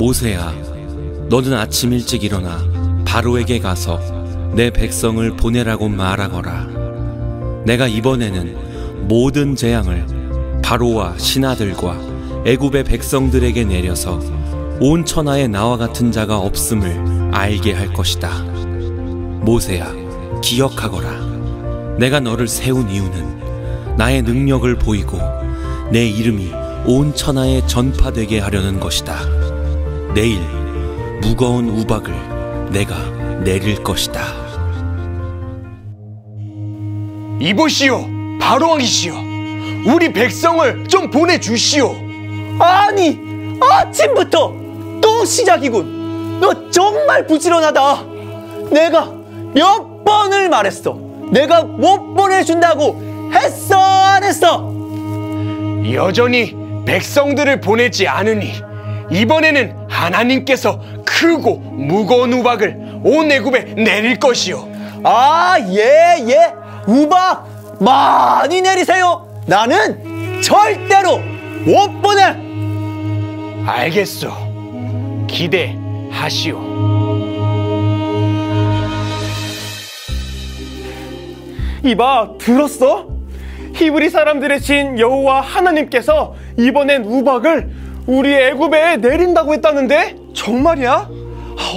모세야, 너는 아침 일찍 일어나 바로에게 가서 내 백성을 보내라고 말하거라. 내가 이번에는 모든 재앙을 바로와 신하들과 애굽의 백성들에게 내려서 온 천하에 나와 같은 자가 없음을 알게 할 것이다. 모세야, 기억하거라. 내가 너를 세운 이유는 나의 능력을 보이고 내 이름이 온 천하에 전파되게 하려는 것이다. 내일 무거운 우박을 내가 내릴 것이다. 이보시오, 바로왕이시여, 우리 백성을 좀 보내주시오. 아니, 아침부터 또 시작이군. 너 정말 부지런하다. 내가 몇 번을 말했어. 내가 못 보내준다고 했어, 안 했어? 여전히 백성들을 보내지 않으니 이번에는 하나님께서 크고 무거운 우박을 온 애굽에 내릴 것이요. 아, 예. 우박 많이 내리세요. 나는 절대로 못 보내. 알겠소. 기대하시오. 이봐, 들었어? 히브리 사람들의 신 여호와 하나님께서 이번엔 우박을 우리 애굽에 내린다고 했다는데? 정말이야?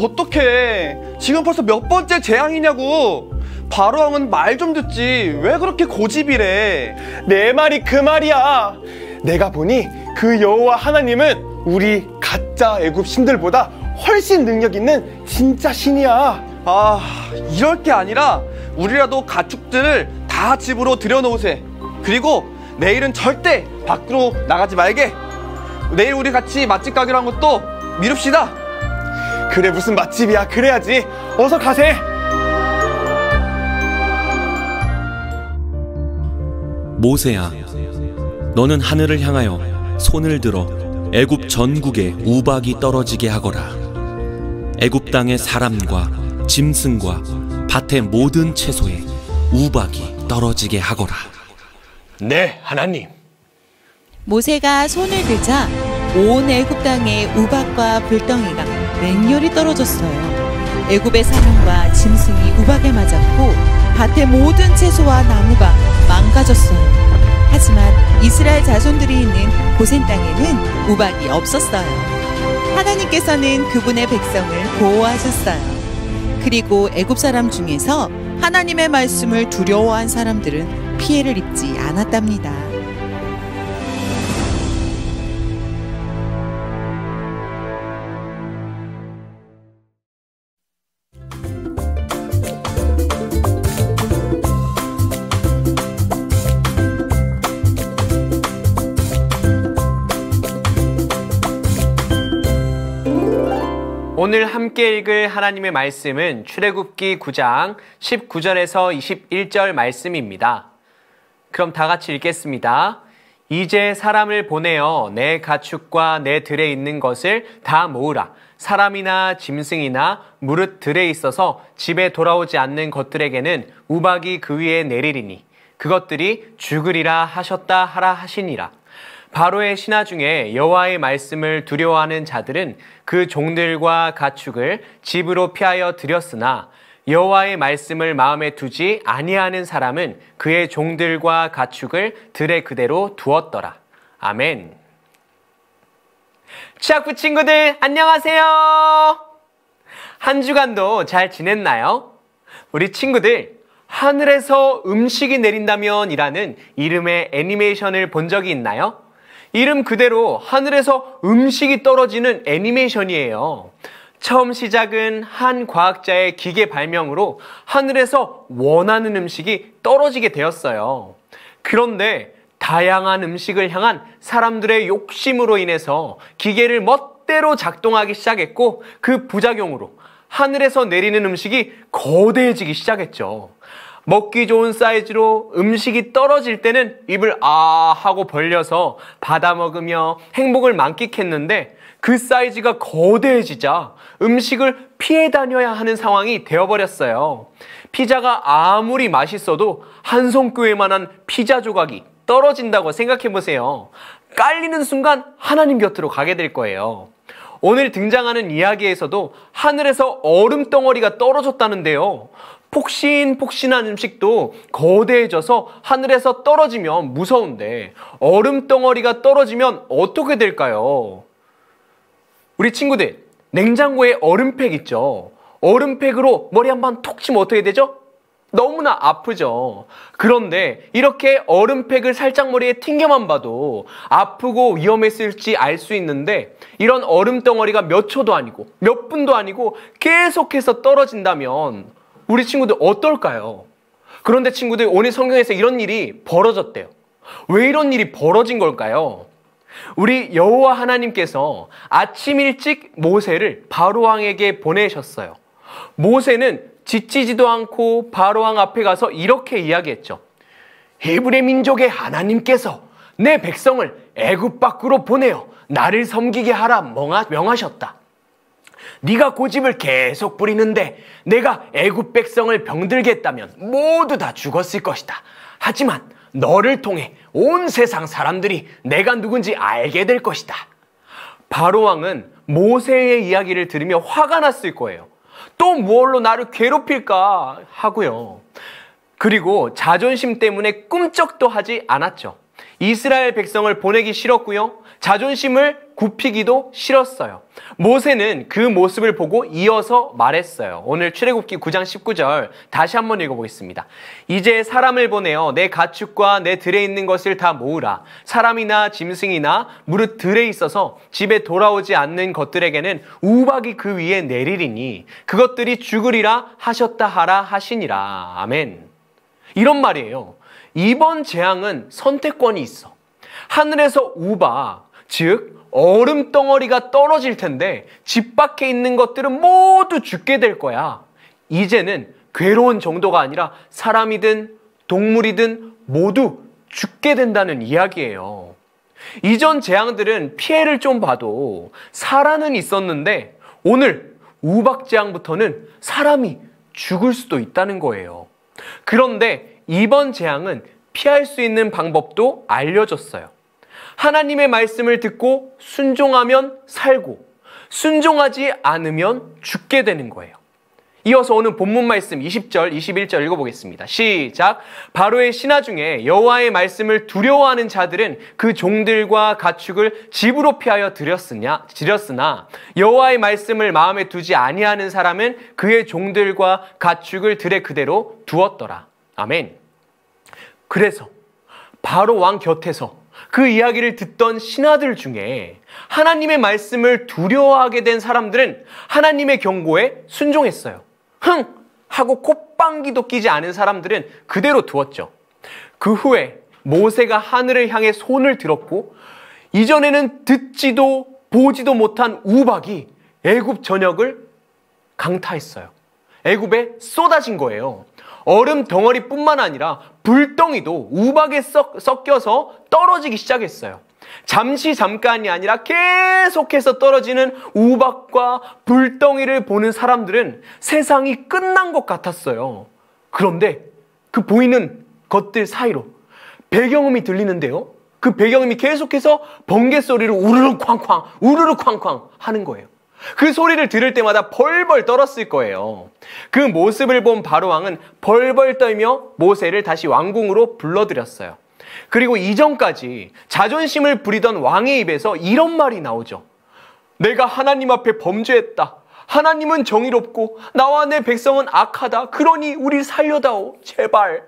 어떡해. 지금 벌써 몇 번째 재앙이냐고. 바로왕은 말 좀 듣지. 왜 그렇게 고집이래? 내 말이 그 말이야. 내가 보니 그 여호와 하나님은 우리 가짜 애굽 신들보다 훨씬 능력 있는 진짜 신이야. 아, 이럴 게 아니라 우리라도 가축들을 다 집으로 들여놓으세. 그리고 내일은 절대 밖으로 나가지 말게. 내일 우리 같이 맛집 가기로 한 것도 미룹시다. 그래, 무슨 맛집이야. 그래야지. 어서 가세. 모세야, 너는 하늘을 향하여 손을 들어 애굽 전국에 우박이 떨어지게 하거라. 애굽 땅의 사람과 짐승과 밭의 모든 채소에 우박이 떨어지게 하거라. 네, 하나님. 모세가 손을 들자 온 애굽 땅에 우박과 불덩이가 맹렬히 떨어졌어요. 애굽의 사람과 짐승이 우박에 맞았고 밭의 모든 채소와 나무가 망가졌어요. 하지만 이스라엘 자손들이 있는 고센 땅에는 우박이 없었어요. 하나님께서는 그분의 백성을 보호하셨어요. 그리고 애굽 사람 중에서 하나님의 말씀을 두려워한 사람들은 피해를 입지 않았답니다. 오늘 함께 읽을 하나님의 말씀은 출애굽기 9장 19절에서 21절 말씀입니다. 그럼 다 같이 읽겠습니다. 이제 사람을 보내어 내 가축과 내 들에 있는 것을 다 모으라. 사람이나 짐승이나 무릇 들에 있어서 집에 돌아오지 않는 것들에게는 우박이 그 위에 내리리니 그것들이 죽으리라 하셨다 하라 하시니라. 바로의 신하 중에 여호와의 말씀을 두려워하는 자들은 그 종들과 가축을 집으로 피하여 들였으나 여호와의 말씀을 마음에 두지 아니하는 사람은 그의 종들과 가축을 들에 그대로 두었더라. 아멘. 치학부 친구들 안녕하세요. 한 주간도 잘 지냈나요? 우리 친구들 하늘에서 음식이 내린다면 이라는 이름의 애니메이션을 본 적이 있나요? 이름 그대로 하늘에서 음식이 떨어지는 애니메이션이에요. 처음 시작은 한 과학자의 기계 발명으로 하늘에서 원하는 음식이 떨어지게 되었어요. 그런데 다양한 음식을 향한 사람들의 욕심으로 인해서 기계를 멋대로 작동하기 시작했고 그 부작용으로 하늘에서 내리는 음식이 거대해지기 시작했죠. 먹기 좋은 사이즈로 음식이 떨어질 때는 입을 아 하고 벌려서 받아 먹으며 행복을 만끽했는데 그 사이즈가 거대해지자 음식을 피해 다녀야 하는 상황이 되어버렸어요. 피자가 아무리 맛있어도 한 손교회만한 피자 조각이 떨어진다고 생각해보세요. 깔리는 순간 하나님 곁으로 가게 될 거예요. 오늘 등장하는 이야기에서도 하늘에서 얼음 덩어리가 떨어졌다는데요. 폭신폭신한 음식도 거대해져서 하늘에서 떨어지면 무서운데 얼음 덩어리가 떨어지면 어떻게 될까요? 우리 친구들, 냉장고에 얼음팩 있죠? 얼음팩으로 머리 한번 톡 치면 어떻게 되죠? 너무나 아프죠. 그런데 이렇게 얼음팩을 살짝 머리에 튕겨만 봐도 아프고 위험했을지 알 수 있는데 이런 얼음 덩어리가 몇 초도 아니고 몇 분도 아니고 계속해서 떨어진다면 우리 친구들 어떨까요? 그런데 친구들, 오늘 성경에서 이런 일이 벌어졌대요. 왜 이런 일이 벌어진 걸까요? 우리 여호와 하나님께서 아침 일찍 모세를 바로왕에게 보내셨어요. 모세는 지치지도 않고 바로왕 앞에 가서 이렇게 이야기했죠. 히브리 민족의 하나님께서 내 백성을 애굽 밖으로 보내어 나를 섬기게 하라 명하셨다. 네가 고집을 계속 부리는데 내가 애굽 백성을 병들게 했다면 모두 다 죽었을 것이다. 하지만 너를 통해 온 세상 사람들이 내가 누군지 알게 될 것이다. 바로왕은 모세의 이야기를 들으며 화가 났을 거예요. 또 무얼로 나를 괴롭힐까 하고요. 그리고 자존심 때문에 꿈쩍도 하지 않았죠. 이스라엘 백성을 보내기 싫었고요. 자존심을 굽히기도 싫었어요. 모세는 그 모습을 보고 이어서 말했어요. 오늘 출애굽기 9장 19절 다시 한번 읽어보겠습니다. 이제 사람을 보내어 내 가축과 내 들에 있는 것을 다 모으라. 사람이나 짐승이나 무릇 들에 있어서 집에 돌아오지 않는 것들에게는 우박이 그 위에 내리리니 그것들이 죽으리라 하셨다 하라 하시니라. 아멘. 이런 말이에요. 이번 재앙은 선택권이 있어. 하늘에서 우박, 즉 얼음 덩어리가 떨어질 텐데 집 밖에 있는 것들은 모두 죽게 될 거야. 이제는 괴로운 정도가 아니라 사람이든 동물이든 모두 죽게 된다는 이야기예요. 이전 재앙들은 피해를 좀 봐도 살아는 있었는데 오늘 우박 재앙부터는 사람이 죽을 수도 있다는 거예요. 그런데 이번 재앙은 피할 수 있는 방법도 알려줬어요. 하나님의 말씀을 듣고 순종하면 살고 순종하지 않으면 죽게 되는 거예요. 이어서 오늘 본문 말씀 20절, 21절 읽어보겠습니다. 시작! 바로의 신하 중에 여호와의 말씀을 두려워하는 자들은 그 종들과 가축을 집으로 피하여 들였으나 여호와의 말씀을 마음에 두지 아니하는 사람은 그의 종들과 가축을 들에 그대로 두었더라. 아멘. 그래서 바로 왕 곁에서 그 이야기를 듣던 신하들 중에 하나님의 말씀을 두려워하게 된 사람들은 하나님의 경고에 순종했어요. 흥! 하고 콧방귀도 끼지 않은 사람들은 그대로 두었죠. 그 후에 모세가 하늘을 향해 손을 들었고 이전에는 듣지도 보지도 못한 우박이 애굽 전역을 강타했어요. 애굽에 쏟아진 거예요. 얼음 덩어리뿐만 아니라 불덩이도 우박에 섞여서 떨어지기 시작했어요. 잠깐이 아니라 계속해서 떨어지는 우박과 불덩이를 보는 사람들은 세상이 끝난 것 같았어요. 그런데 그 보이는 것들 사이로 배경음이 들리는데요. 그 배경음이 계속해서 번개 소리로 우르르 쾅쾅 우르르 쾅쾅 하는 거예요. 그 소리를 들을 때마다 벌벌 떨었을 거예요. 그 모습을 본 바로왕은 벌벌 떨며 모세를 다시 왕궁으로 불러들였어요. 그리고 이전까지 자존심을 부리던 왕의 입에서 이런 말이 나오죠. 내가 하나님 앞에 범죄했다. 하나님은 정의롭고 나와 내 백성은 악하다. 그러니 우리 살려다오. 제발.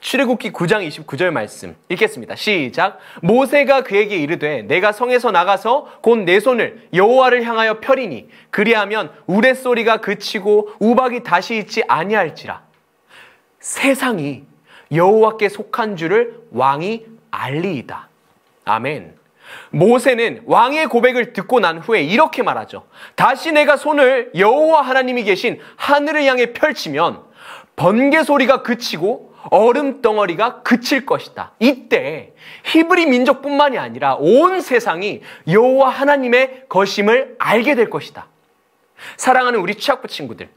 출애굽기 9장 29절 말씀 읽겠습니다. 시작. 모세가 그에게 이르되 내가 성에서 나가서 곧 내 손을 여호와를 향하여 펴리니 그리하면 우레소리가 그치고 우박이 다시 있지 아니할지라. 세상이 여호와께 속한 줄을 왕이 알리이다. 아멘. 모세는 왕의 고백을 듣고 난 후에 이렇게 말하죠. 다시 내가 손을 여호와 하나님이 계신 하늘을 향해 펼치면 번개 소리가 그치고 얼음 덩어리가 그칠 것이다. 이때 히브리 민족뿐만이 아니라 온 세상이 여호와 하나님의 것임을 알게 될 것이다. 사랑하는 우리 취학부 친구들,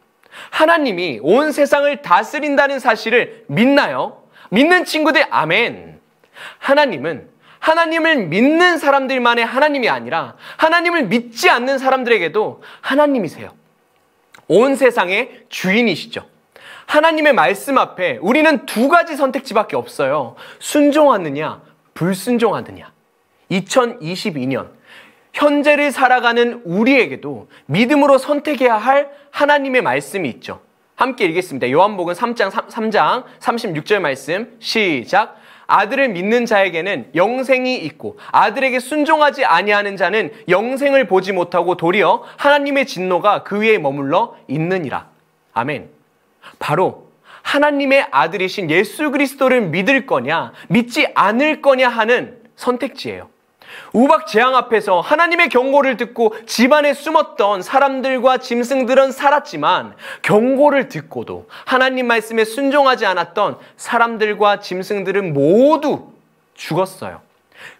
하나님이 온 세상을 다스린다는 사실을 믿나요? 믿는 친구들 아멘. 하나님은 하나님을 믿는 사람들만의 하나님이 아니라 하나님을 믿지 않는 사람들에게도 하나님이세요. 온 세상의 주인이시죠. 하나님의 말씀 앞에 우리는 두 가지 선택지밖에 없어요. 순종하느냐, 불순종하느냐. 2022년 현재를 살아가는 우리에게도 믿음으로 선택해야 할 하나님의 말씀이 있죠. 함께 읽겠습니다. 요한복음 3장 36절 말씀 시작. 아들을 믿는 자에게는 영생이 있고 아들에게 순종하지 아니하는 자는 영생을 보지 못하고 도리어 하나님의 진노가 그 위에 머물러 있느니라. 아멘. 바로 하나님의 아들이신 예수 그리스도를 믿을 거냐 믿지 않을 거냐 하는 선택지예요. 우박 재앙 앞에서 하나님의 경고를 듣고 집안에 숨었던 사람들과 짐승들은 살았지만 경고를 듣고도 하나님 말씀에 순종하지 않았던 사람들과 짐승들은 모두 죽었어요.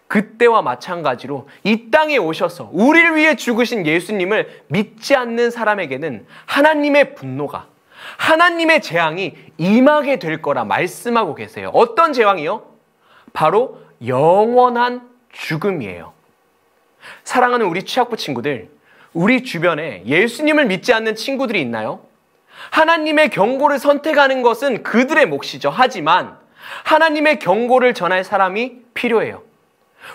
그때와 마찬가지로 이 땅에 오셔서 우리를 위해 죽으신 예수님을 믿지 않는 사람에게는 하나님의 분노가, 하나님의 재앙이 임하게 될 거라 말씀하고 계세요. 어떤 재앙이요? 바로 영원한 죽음이에요. 사랑하는 우리 취학부 친구들, 우리 주변에 예수님을 믿지 않는 친구들이 있나요? 하나님의 경고를 선택하는 것은 그들의 몫이죠. 하지만 하나님의 경고를 전할 사람이 필요해요.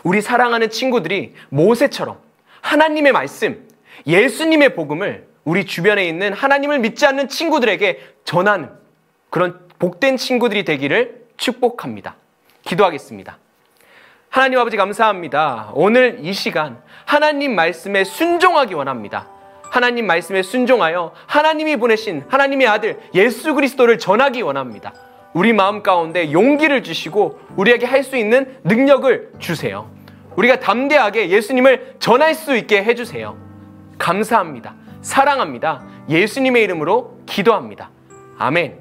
우리 사랑하는 친구들이 모세처럼 하나님의 말씀, 예수님의 복음을 우리 주변에 있는 하나님을 믿지 않는 친구들에게 전하는 그런 복된 친구들이 되기를 축복합니다. 기도하겠습니다. 하나님 아버지 감사합니다. 오늘 이 시간 하나님 말씀에 순종하기 원합니다. 하나님 말씀에 순종하여 하나님이 보내신 하나님의 아들 예수 그리스도를 전하기 원합니다. 우리 마음 가운데 용기를 주시고 우리에게 할 수 있는 능력을 주세요. 우리가 담대하게 예수님을 전할 수 있게 해주세요. 감사합니다. 사랑합니다. 예수님의 이름으로 기도합니다. 아멘.